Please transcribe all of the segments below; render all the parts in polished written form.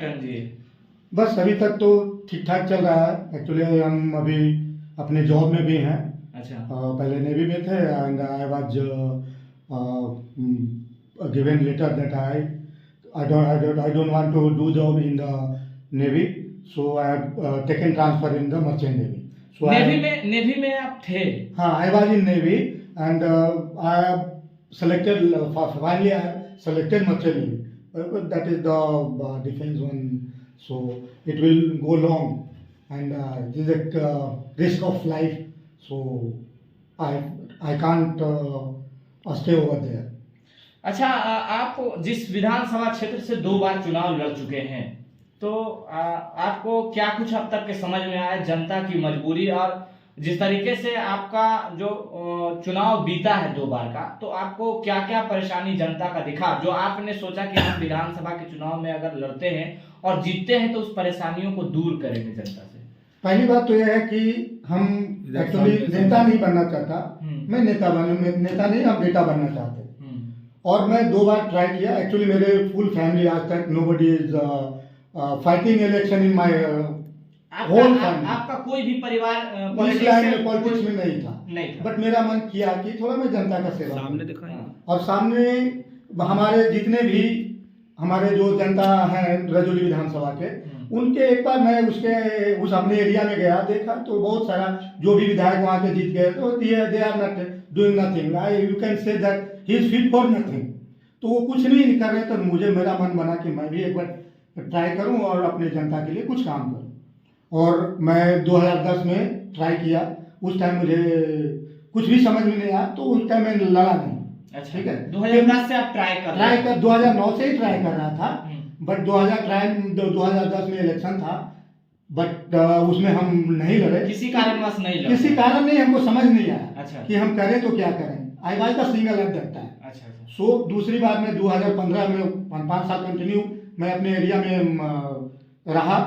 Captain जी? बस अभी तक तो ठीक ठाक चल रहा है। एक्चुअली हम अभी अपने जॉब में भी हैं। अच्छा। पहले नेवी में थे and I was given letter that I don't want to do job in the navy, so I have taken transfer in the merchant navy. So navy में आप थे? हाँ, I was in navy and I have selected finally I selected merchant navy. That is the defense one, so it will go long and this is a risk of life, so I can't stay over there. अच्छा, आप जिस विधानसभा क्षेत्र से 2 बार चुनाव लड़ चुके हैं, तो आपको क्या कुछ अब तक के समझ में आया जनता की मजबूरी और जिस तरीके से आपका जो चुनाव बीता है 2 बार का, तो आपको क्या क्या परेशानी जनता का दिखा जो आपने सोचा कि हम विधानसभा के चुनाव में अगर लड़ते हैं और जीतते हैं तो उस परेशानियों को दूर करेंगे जनता से? पहली बात तो यह है कि हम एक्चुअली नेता नहीं बनना चाहता। मैं नेता नहीं, हम बेटा बनना चाहते। और मैं 2 बार ट्राई किया। एक्चुअली मेरे फुल फैमिली आज तक nobody is fighting election in my आपका कोई भी परिवार पॉलिटिक्स में नहीं था। बट मेरा मन किया कि थोड़ा मैं जनता का सेवा सामने दिखाया और सामने हमारे जितने भी हमारे जो जनता है रजौली विधानसभा के, उनके एक बार मैं उस अपने एरिया में गया, देखा तो बहुत सारा जो भी विधायक वहाँ के जीत गए तो they are not doing nothing, you can say that he is fit for nothing. तो वो कुछ नहीं कर रहे, तो मेरा मन बना कि मैं भी एक बार ट्राई करूँ और अपने जनता के लिए कुछ काम करूँ। और मैं 2010 में ट्राई किया। उस टाइम मुझे कुछ भी समझ में नहीं आया, तो उस टाइम मैं लड़ा नहीं। अच्छा, ठीक है। 2010 से आप ट्राई कर 2009 से ही ट्राई कर रहा था। बट 2010 में इलेक्शन था, बट उसमें हम नहीं लड़े। किसी कारणवश नहीं लड़े? किसी कारण नहीं, हमको समझ नहीं आया। अच्छा। कि हम करें तो क्या करें। I was the single at that time. अच्छा। सो दूसरी बार में 2015 में 5 साल कंटिन्यू मैं अपने एरिया में रहा,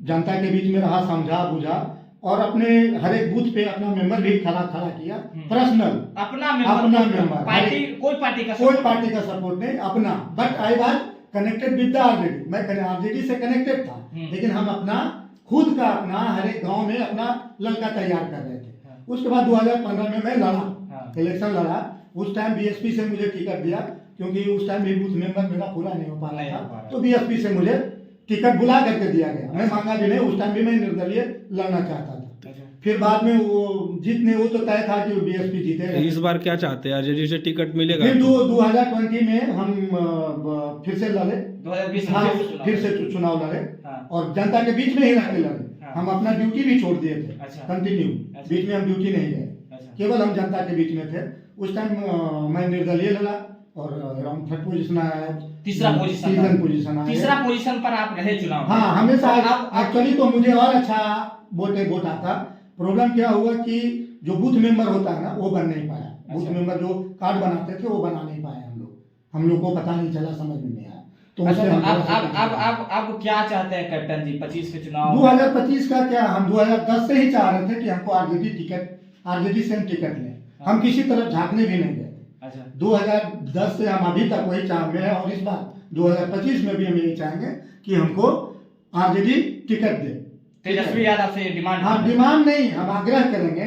जनता के बीच में रहा, समझा बुझा और अपने हर एक बूथ पे अपना मेंबर भी खड़ा किया, पर्सनल अपना मेंबर कोई पार्टी का सपोर्ट नहीं, अपना। But I was connected with the RJD. मैं आरजेडी से कनेक्टेड था, लेकिन हम अपना खुद का अपना हर एक गांव में अपना लड़का तैयार कर रहे थे। उसके बाद 2015 में मैं लड़ा, इलेक्शन लड़ा। उस टाइम बीएसपी से मुझे टिकट दिया, क्योंकि उस टाइम भी बूथ मेंबर मेरा पूरा नहीं हो पा रहा था, तो बीएसपी से मुझे टिकट बुला करके दिया गया। मैं मांगा भी नहीं, उस टाइम भी मैं निर्दलीय लड़ना चाहता था। फिर बाद में वो जीतने वो तो तय था कि बीएसपी जीतेगा। इस बार क्या चाहते हैं, आरजेडी से टिकट मिलेगा? फिर 2020 में हम फिर से लड़े, 2020 में फिर से चुनाव लड़े और जनता के बीच में ही रहकर लड़े। हम अपना ड्यूटी भी छोड़ दिए थे। कंटिन्यू बीच में हम ड्यूटी नहीं गए, केवल हम जनता के बीच में थे। उस टाइम मैं निर्दलीय लड़ा और अराउंड 3rd पोजीशन आया, तीसरा पोजीशन आया। तीसरा पोजीशन पर आप रहे चुनाव? हाँ, हमेशा। एक्चुअली तो मुझे और अच्छा वोट आता। प्रॉब्लम क्या हुआ कि जो बूथ मेंबर होता है ना, वो बन नहीं पाया। बूथ मेंबर जो कार्ड बनाते थे वो बना नहीं पाए हम लोग को पता नहीं चला, समझ में नहीं आया। तो अब क्या चाहते हैं कैप्टन जी 25 के चुनाव? 2025 का क्या, हम 2010 से ही चाह रहे थे कि हमको आरजेडी से हम टिकट लें। हम किसी तरफ झांकने भी नहीं गए। अच्छा। 2010 से हम अभी तक वही चाह रहे हैं और इस बार 2025 में भी हम यही चाहेंगे कि हमको आरजेडी टिकट दे। तेजस्वी यादव से डिमांड? हाँ, डिमांड नहीं, हम आग्रह करेंगे।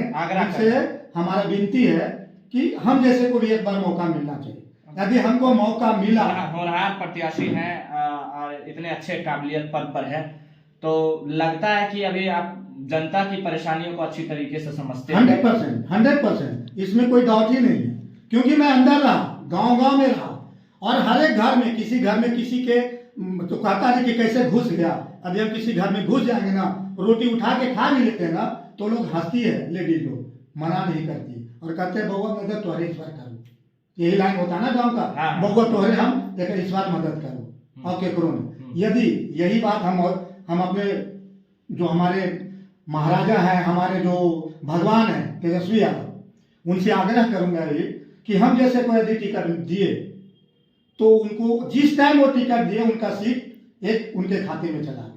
से हमारा विनती है कि हम जैसे को भी एक बार मौका मिलना चाहिए। यदि हमको मौका मिला, होनहार प्रत्याशी हैं और इतने अच्छे काबिलियत पद पर है, तो लगता है कि अभी आप जनता की परेशानियों को अच्छी तरीके से समझते हैं? 100%, इसमें कोई डाउट ही नहीं है। क्योंकि मैं अंदर रहा, गांव में रहा और हर एक घर में किसी के तो कहता है कि कैसे घुस गया। अभी हम किसी घर में घुस जाएंगे ना, रोटी उठा के खा भी लेते हैं ना, तो लोग हंसती है, लेडीज लोग मना नहीं करती और कहते हैं बउआ मदद तोहरे इस बार करो। यही लाइन होता है ना गांव का, बउआ तोहरे हम इस बार मदद करो और केकरो ने। यदि यही बात हम अपने जो हमारे महाराजा है, हमारे जो भगवान है तेजस्वी यादव, उनसे आग्रह करूंगा ये कि हम जैसे को यदि टिकट दिए तो उनको जिस टाइम वो टिकट दिए उनका सीट एक उनके खाते में चला गया।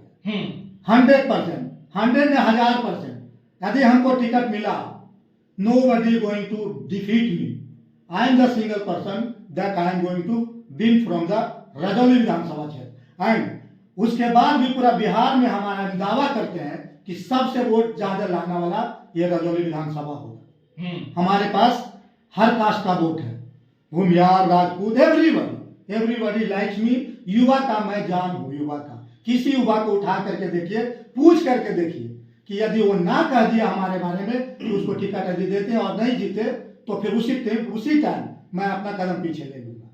100%, 1000%। यदि हमको टिकट मिला, nobody going to defeat me. I am the single person that I am going to win from the Rajauli विधानसभा क्षेत्र। एंड उसके बाद भी पूरा बिहार में हमारा दावा करते हैं कि सबसे वोट ज्यादा लाने वाला ये रजौली विधानसभा होगा। हमारे पास हर कास्ट का वोट है, भूमियार, राजपूत, एवरीबॉडी लाइक्स मी। युवा का मैं जान हूं, युवा का। किसी युवा को उठा करके देखिए, पूछ करके देखिए कि यदि वो ना कह दिया हमारे बारे में तो उसको टिकट यदि देते हैं और नहीं जीते तो फिर उसी टाइम मैं अपना कदम पीछे ले लूंगा।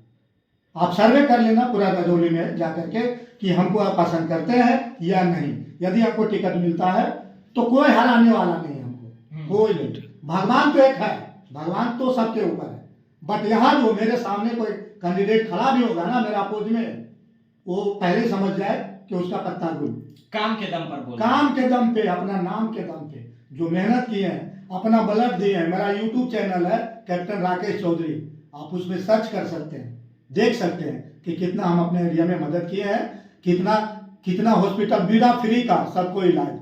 आप सर्वे कर लेना पूरा रजौली में जाकर के कि हमको आप पसंद करते हैं या नहीं। यदि आपको टिकट मिलता है तो कोई हराने वाला नहीं, हमको कोई नहीं। भगवान तो एक है, भगवान तो सबके ऊपर है, बट यहाँ जो मेरे सामने कोई कैंडिडेट खड़ा भी होगा ना मेरा अपोज में, वो पहले समझ जाए कि उसका पत्ता गुल। काम के दम पर बोल, काम के दम पे, अपना नाम के दम पे जो मेहनत की है, अपना ब्लड दिए हैं। मेरा यूट्यूब चैनल है कैप्टन राकेश चौधरी, आप उसमें सर्च कर सकते हैं, देख सकते हैं कि कितना हम अपने एरिया में मदद किए हैं, कितना हॉस्पिटल बिना फ्री का, सबको इलाज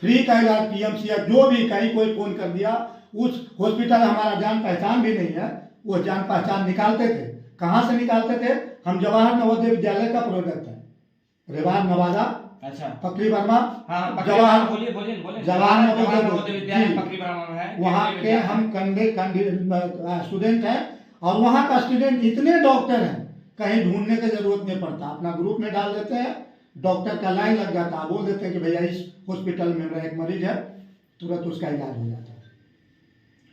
फ्री का इलाज, पीएमसी जो भी कहीं कोई फोन कर दिया, उस हॉस्पिटल हमारा जान पहचान भी नहीं है, वो जान पहचान निकालते थे। कहाँ से निकालते थे? हम जवाहर नवोदय विद्यालय का प्रोडक्ट है, रेवार नवादा, अच्छा, पकड़ी वर्मा, हाँ, जवाहर बोलिए जवाहर नवोदय विद्यालय पकड़ी वर्मा में है, वहाँ के हम स्टूडेंट हैं। और वहाँ का स्टूडेंट इतने डॉक्टर हैं, कहीं ढूंढने की जरूरत नहीं पड़ता, अपना ग्रुप में डाल देते हैं, डॉक्टर का लाइन लग जाता है, बोल देते हैं कि भैया इस हॉस्पिटल में मेरा एक मरीज है, तुरंत उसका इलाज हो जाता है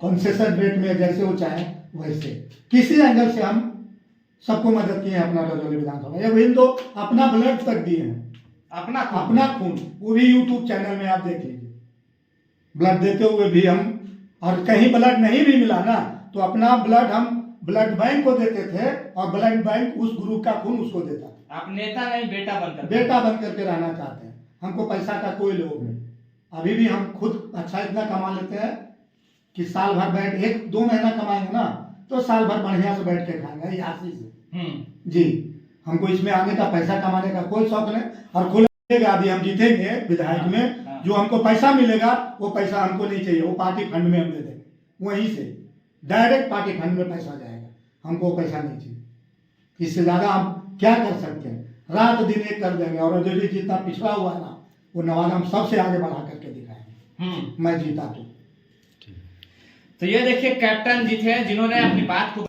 कंसेशन रेट में, जैसे वो चाहे वैसे। किसी एंगल से हम सबको मदद किए हैं अपना रजौली विधानसभा। ये भी तो अपना ब्लड तक दिए हैं, अपना खून, वो भी यूट्यूब चैनल में आप देख लीजिए। ब्लड देते हुए भी हम, और कहीं ब्लड नहीं भी मिला ना तो अपना ब्लड हम ब्लड बैंक को देते थे और ब्लड बैंक उस ग्रुप का खून उसको देता था। आप नेता नहीं, बेटा बन करके रहना चाहते हैं। हमको पैसा का कोई लोभ नहीं। अभी भी हम खुद अच्छा इतना कमा लेते हैं कि साल भर बैठ, 1-2 महीना कमाएंगे ना तो साल भर बढ़िया से बैठ के खाएंगे आशी से। जी, हमको इसमें आने का, पैसा कमाने का कोई शौक नहीं। और खुलेगा अभी हम जीतेंगे विधायक में, जो हमको पैसा मिलेगा वो पैसा हमको नहीं चाहिए, वो पार्टी फंड में हम दे देंगे, वहीं से डायरेक्ट पार्टी फंड में पैसा जाएगा, हमको पैसा नहीं चाहिए। इससे ज्यादा हम क्या कर सकते हैं? रात दिन एक कर देंगे। और जो जितना पिछड़ा हुआ है ना, वो नवादा हम सबसे आगे बढ़ा करके दिखाएंगे। मैं जीता तो ये देखिए कैप्टन जी थे जिन्होंने अपनी बात को